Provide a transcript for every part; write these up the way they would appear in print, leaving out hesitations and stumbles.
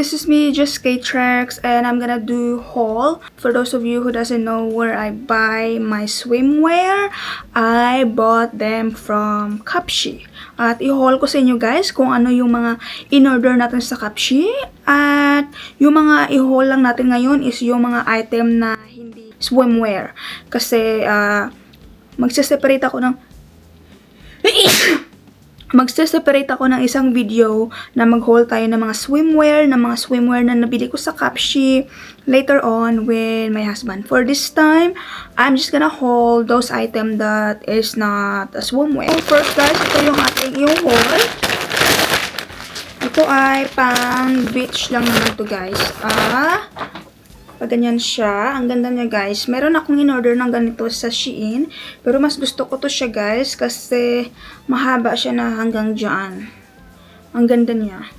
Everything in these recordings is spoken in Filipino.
this is me, just K-Trex, and I'm gonna do haul. For those of you who doesn't know where I buy my swimwear, I bought them from Cupshe. At i-haul ko sa inyo guys kung ano yung mga in-order natin sa Cupshe. At yung mga i-haul lang natin ngayon is yung mga item na hindi swimwear. Kasi magse-separate ako ng isang video na mag-haul tayo ng mga swimwear na nabili ko sa Cupshe later on with my husband. For this time, I'm just gonna haul those items that is not a swimwear. So first guys, ito yung ating i-haul. Ito ay pang beach lang naman to guys. Ganyan siya. Ang ganda niya guys. Meron akong in-order ng ganito sa Shein. Pero mas gusto ko to siya guys. Kasi mahaba siya na hanggang dyan. Ang ganda niya.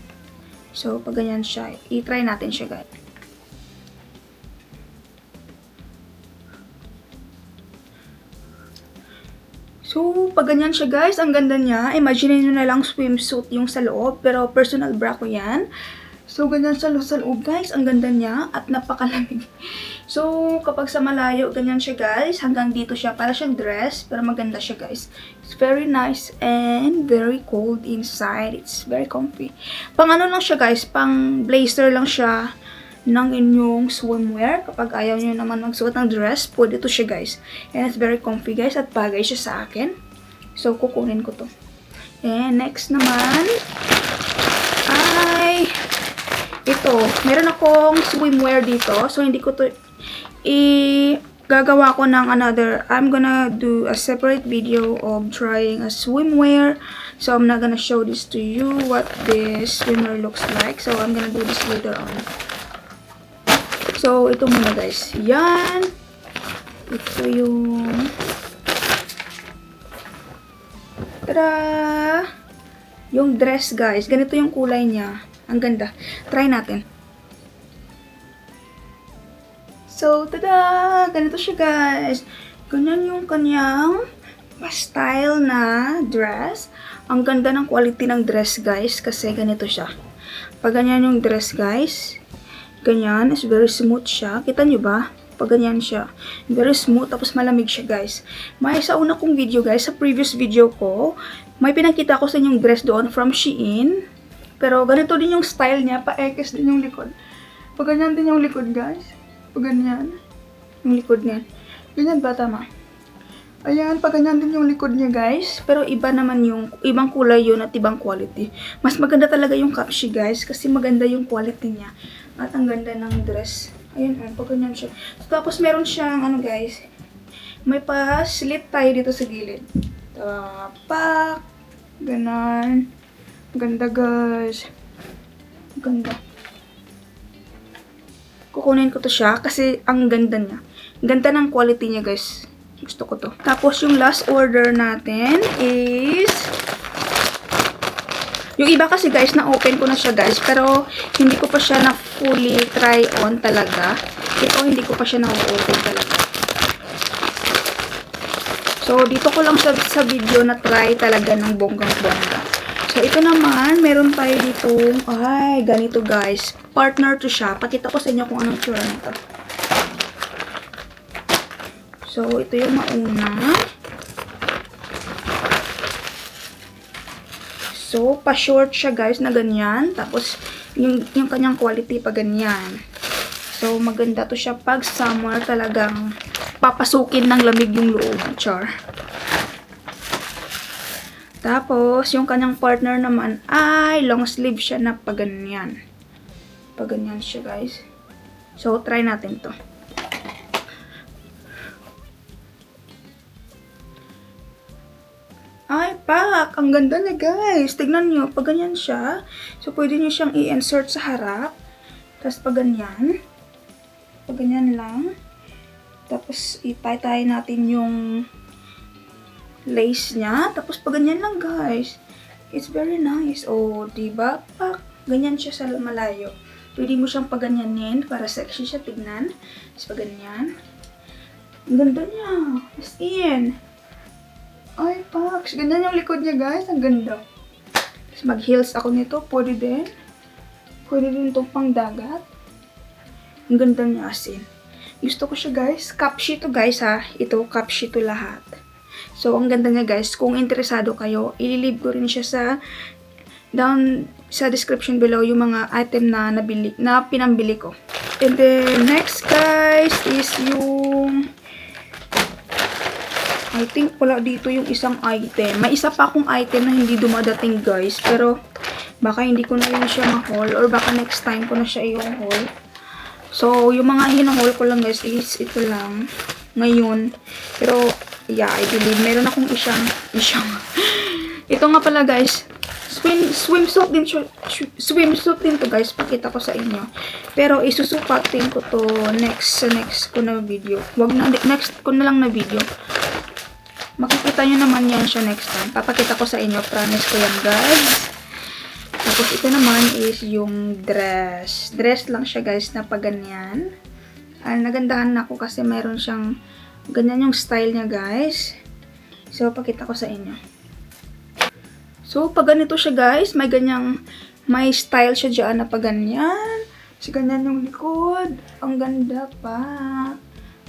So, pag ganyan siya. I-try natin siya guys. So, pag ganyan siya guys. Ang ganda niya. Imagine nyo na lang swimsuit yung sa loob. Pero personal bra ko yan. So, ganyan siya sa loob, guys. Ang ganda niya at napakalamig. So, kapag sa malayo, ganyan siya, guys. Hanggang dito siya. Para siyang dress, pero maganda siya, guys. It's very nice and very cold inside. It's very comfy. Pang ano lang siya, guys. Pang blazer lang siya ng inyong swimwear. Kapag ayaw nyo naman magsuot ng dress, pwede to siya, guys. And it's very comfy, guys. At bagay siya sa akin. So, kukunin ko to. And next naman ay ito, meron akong swimwear dito. So, hindi ko to gagawa ko ng another. I'm gonna do a separate video of trying a swimwear. So, I'm not gonna show this to you what this swimwear looks like. So, I'm gonna do this later on. So, ito muna guys. Yan. Ito yung tada! Yung dress guys. Ganito yung kulay niya. Ang ganda. Try natin. So, tada! Ganito siya, guys. Ganyan yung kanyang style na dress. Ang ganda ng quality ng dress, guys. Kasi ganito siya. Pag ganyan yung dress, guys. Ganyan. Is very smooth siya. Kita nyo ba? Pag ganyan siya. Very smooth. Tapos malamig siya, guys. May sa una kong video, guys. Sa previous video ko, may pinakita ko sa inyong dress doon from Shein. Pero ganito din yung style niya, pa-ekes din yung likod. Pag ganyan din yung likod, guys. Pag ganyan. Yung likod niya. Ganyan ba, tama? Ayan, pag ganyan din yung likod niya, guys. Pero iba naman yung, ibang kulay yun at ibang quality. Mas maganda talaga yung Cupshe, guys. Kasi maganda yung quality niya. At ang ganda ng dress. Ayan, pag ganyan siya. So, tapos meron siyang, ano guys, may pa-slit tayo dito sa gilid. Tapak. Ganon. Ganda guys. Ganda. Kukunin ko to siya kasi ang ganda niya. Ganda ng quality niya guys. Gusto ko to. Tapos yung last order natin is yung iba kasi guys na open ko na siya guys. Pero hindi ko pa siya na fully try on talaga. Ito hindi ko pa siya na open talaga. So dito ko lang sa video na try talaga ng bonggang-bongga. So, ito naman, meron tayo dito, ay, ganito guys. Partner to siya. Pakita ko sa inyo kung anong tsura nito. So, ito yung mauna. So, pa-short siya guys na ganyan. Tapos, yung kanyang quality pa ganyan. So, maganda to siya pag summer talagang papasukin ng lamig yung loob. Char. Tapos, yung kanyang partner naman ay long sleeve siya na paganyan. Paganyan siya, guys. So, try natin to. Ay, pak! Ang ganda niya, guys. Tignan nyo, paganyan siya. So, pwede nyo siyang i-insert sa harap. Tapos, paganyan. Paganyan lang. Tapos, itatay natin yung lace niya. Tapos, pag ganyan lang, guys. It's very nice. Oh, diba? Pak, ganyan siya sa malayo. Pwede mo siyang paganyanin para sexy siya tignan. Tapos, pag ganyan. Ang ganda niya. As in. Ay, Pax. Ganyan yung likod niya, guys. Ang ganda. Tapos, mag-heels ako nito. Pwede din. Pwede din itong pangdagat. Ang ganda niya asin. Gusto ko siya guys. Capshi to guys ha. Ito, capshi to lahat. So, ang ganda niya guys. Kung interesado kayo, ililib ko rin siya down sa description below yung mga item na pinambili ko. And then, next guys is yung I think wala dito yung isang item. May isa pa akong item na hindi dumadating guys. Pero, baka hindi ko na yun siya ma-haul. Or baka next time ko na siya i-haul. So, yung mga hina-haul ko lang guys is ito lang. Ngayon. Pero, yeah, I believe. Meron akong isang. Ito nga pala guys. Swimsuit din to guys. Pakita ko sa inyo. Pero, isusukatin ko to next ko na video. Next ko na lang na video. Makikita nyo naman yan siya next time. Papakita ko sa inyo. Promise ko yan, guys. Tapos, ito naman is yung dress. Dress lang siya, guys, na paganyan. Nagandahan na ako kasi meron siyang ganyan yung style niya, guys. So, pakita ko sa inyo. So, pag ganito siya, guys, may style siya dyan na paganyan. So, ganyan yung likod. Ang ganda pa.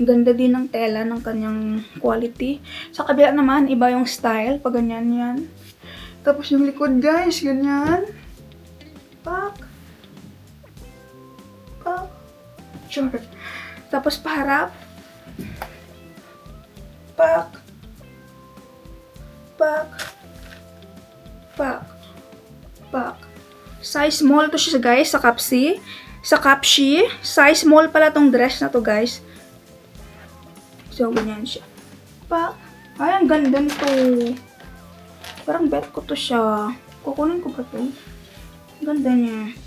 Ang ganda din ng tela ng kanyang quality. Sa kabila naman, iba yung style. Pag ganyan yan. Tapos yung likod guys, ganyan. Pak. Pak. Sure. Tapos paharap. Pak. Pak. Pak. Pak. Size small to siya guys sa Capshi. Size small pala tong dress na to guys. So, ganyan siya. Ay, ang ganda nito. Parang bet ko to siya. Kukunin ko ba to? Ang ganda niya.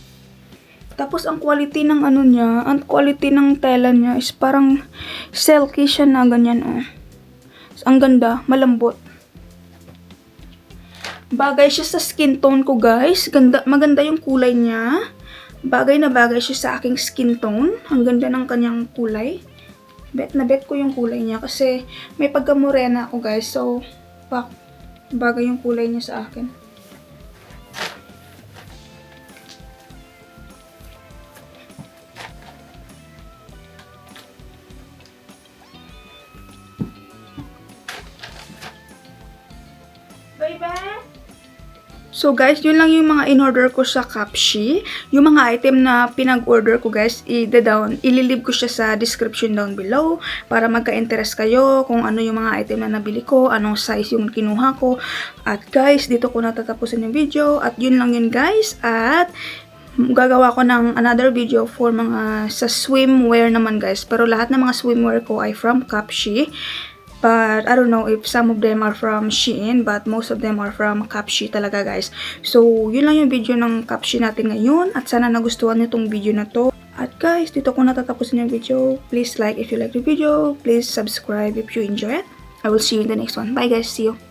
Tapos, ang quality ng ang quality ng tela niya is parang silky siya na ganyan, oh. Ang ganda, malambot. Bagay siya sa skin tone ko, guys. Maganda yung kulay niya. Bagay na bagay siya sa aking skin tone. Ang ganda ng kanyang kulay. Bet ko yung kulay niya kasi may pagka-morena ako guys. So, bagay yung kulay niya sa akin. Bye-bye! So guys, yun lang yung mga in-order ko sa Capshi. Yung mga item na pinag-order ko guys, ililib ko siya sa description down below para magka-interest kayo kung ano yung mga item na nabili ko, anong size yung kinuha ko. At guys, dito ko natatapusin yung video. At yun lang yun guys. At gagawa ko ng another video for mga sa swimwear naman guys. Pero lahat ng mga swimwear ko ay from Capshi. But, I don't know if some of them are from Shein, but most of them are from Capshi talaga, guys. So, yun lang yung video ng Capshi natin ngayon. At sana nagustuhan nyo tong video na to. At guys, dito ko natatapusin yung video. Please like if you like the video. Please subscribe if you enjoy it. I will see you in the next one. Bye guys, see you.